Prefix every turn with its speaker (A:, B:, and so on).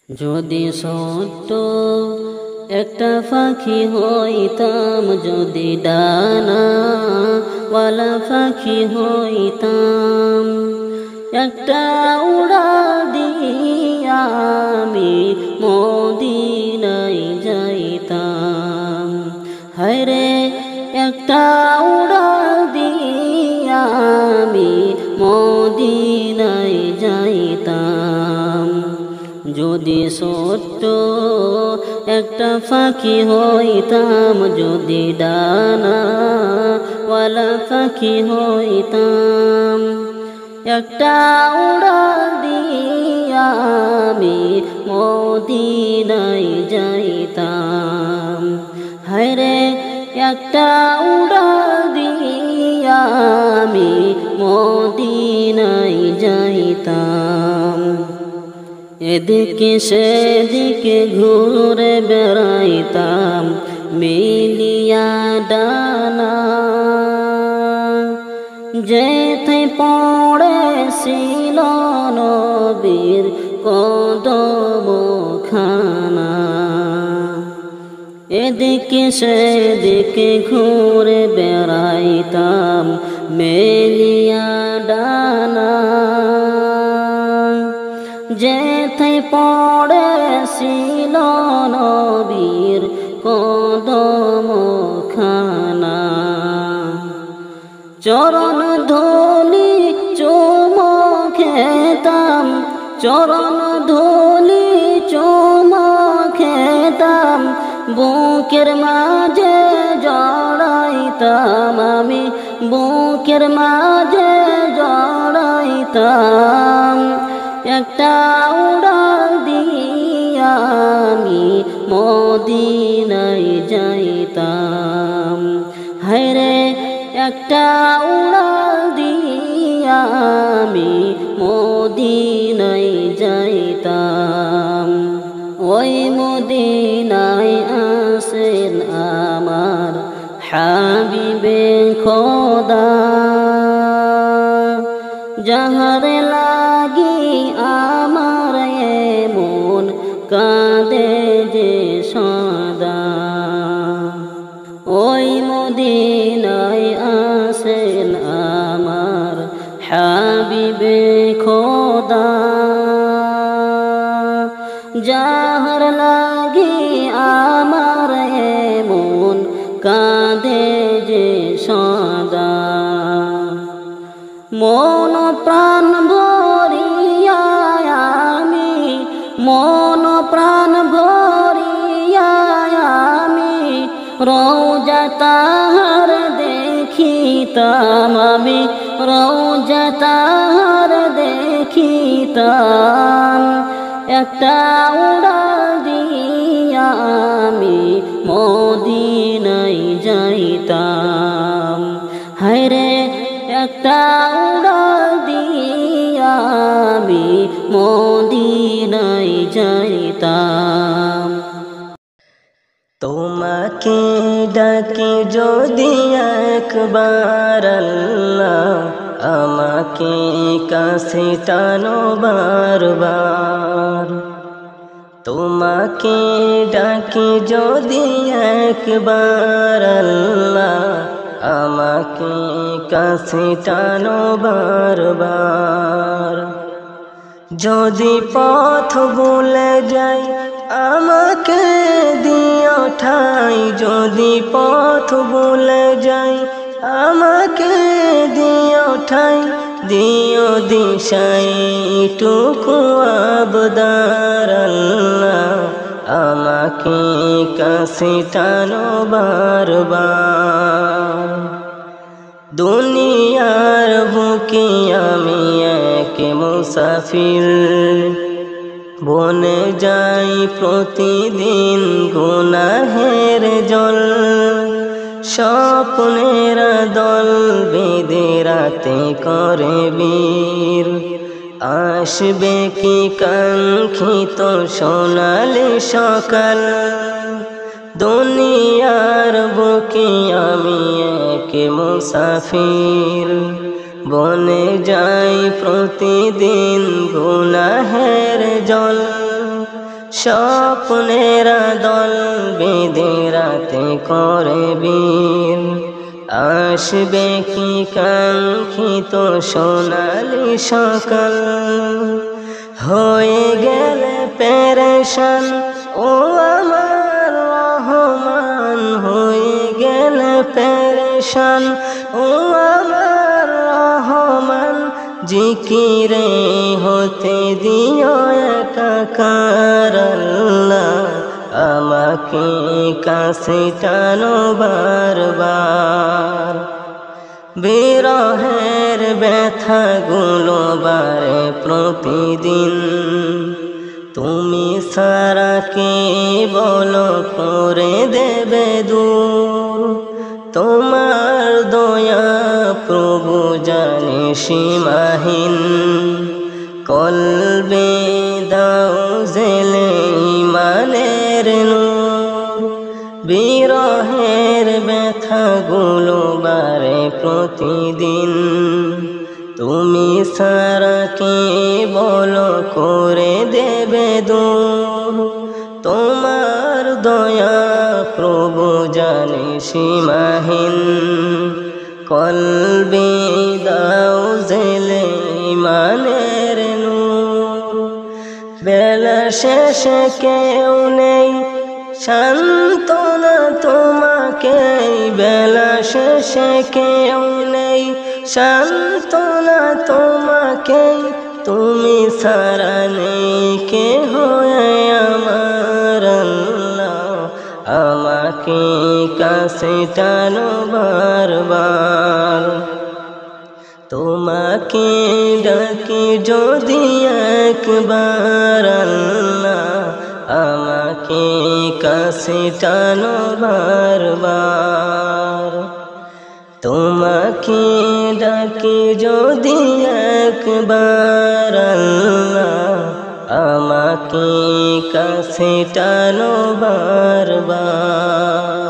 A: যদি ছোট্ট একটা পাখি হইতাম, যদি ডানাওয়ালা পাখি হইতাম, একটা উড়াল দিয়া আমি মদিনায় যাইতাম। হায়রে একটা উড়াল দিয়া আমি মদিনায় যাইতাম। যদি ছোট্ট একটা পাখি হইতাম, যদি ডানাওয়ালা পাখি হইতাম, একটা উড়াল দিয়া আমি মদিনায় যাইতাম। হায়রে একটা উড়াল দিয়া আমি মদিনায় যাইতাম। এদিকে সেদিকে ঘুরে বেড়াইতাম মিলিয়া ডানা, যেথায় পড়েছিল নবীর কদমখানা। এদিকে সেদিকে ঘুরে বেড়াইতাম মেলিয়া ডানা, যেথায় পড়েছিল নবীর কদমখানা। চরণ ধুলি চুমো খেতাম, চরণ ধুলি চুমো খেতাম, বুকের মাঝে জড়াইতাম আমি, বুকের মাঝে জড়াইতাম। একটা উড়াল দিয়া আমি মদিনায় যাইতাম। হায়রে একটা উড়াল দিয়া আমি মদিনায় যাইতাম। ওই মদিনায় আছেন আমার হাবিবে খোদা, যাহার লাগি আমার মন কাঁদে যে সদা। ওই মদিনায় আছেন আমার হাবিবে খোদা, যাহার লাগি আমার মন কাঁদে যে সদা। মন প্রাণ ভরিয়া আমি, মন প্রাণ ভরিয়া আমি রওজা তাহার দেখিতাম আমি, রওজা তাহার দেখিতাম। একটা উড়াল দিয়া আমি মদিনায় যাইতাম। হায়রে একটা উড়াল দিয়া আমি মদিনায় যাইতাম।
B: তোমাকে ডাকি যদি একবার আল্লাহ, আমাকে কাছে টানো বারবার। তোমাকে ডাকি যদি একবার আল্লাহ, আমাকে কাছে টানো বারবার। যদি পথ ভুলে যাই আমাকে দিও ঠাই, যদি পথ ভুলে যাই আমাকে দিও ঠাই, দিও দিশাই টুকু আবদার আল্লাহ, আমাকে কাছে টানো বারবার। দুনিয়ার বুকে আমি এক মুসাফির, বনে যাই প্রতিদিন গুনাহের জল। স্বপ্নের দল বেঁধে রাতে করে বীর, আসবে কি কাঙ্ক্ষিত সোনালি সকাল। দুনিয়ার বুকে আমি এক মুসাফির, বনে যাই প্রতিদিন গুনাহের জল। স্বপ্নেরা দল বেঁধে রাতে করে বীর আসবে কি কাঙ্ক্ষিত সোনালি সকাল হয়ে গেলে পেরেশান ও আমার রহমান হয়ে গেলে পেরেশান ও আমার রহমান জিকিরে হতে দিও একাকার আল্লাহ আমাকে কাছে টানো বারবার বিরহের ব্যথাগুলো বারে প্রতিদিন তুমি সারা কে বলো করে দেবে দূর তোমার দয়া প্রভু জানে সীমাহীন কলবে দাও জেলে ইমানের নূর বিরহের ব্যথাগুলো বারে প্রতিদিন তুমি সারা কে বলো করে দেবে দূর তোমার দয়া প্রভু জানে সীমাহীন কলবে দাও জেলে ইমানের নূর বেলা শেষে কেউ নেই সান্ত্বনা তোমাকে বেলা শেষে কেউ নেই সান্ত্বনা তোমাকে তুমি সারা নেই কে হয়ে আমার আল্লাহ আমাকে কাছে টানো বারবার তোমাকে ডাকি যদি একবার আল্লাহ আমাকে কাছে টানো বারবার তোমাকে ডাকি যদি একবার আল্লাহ আমাকে কাছে টানো বারবার।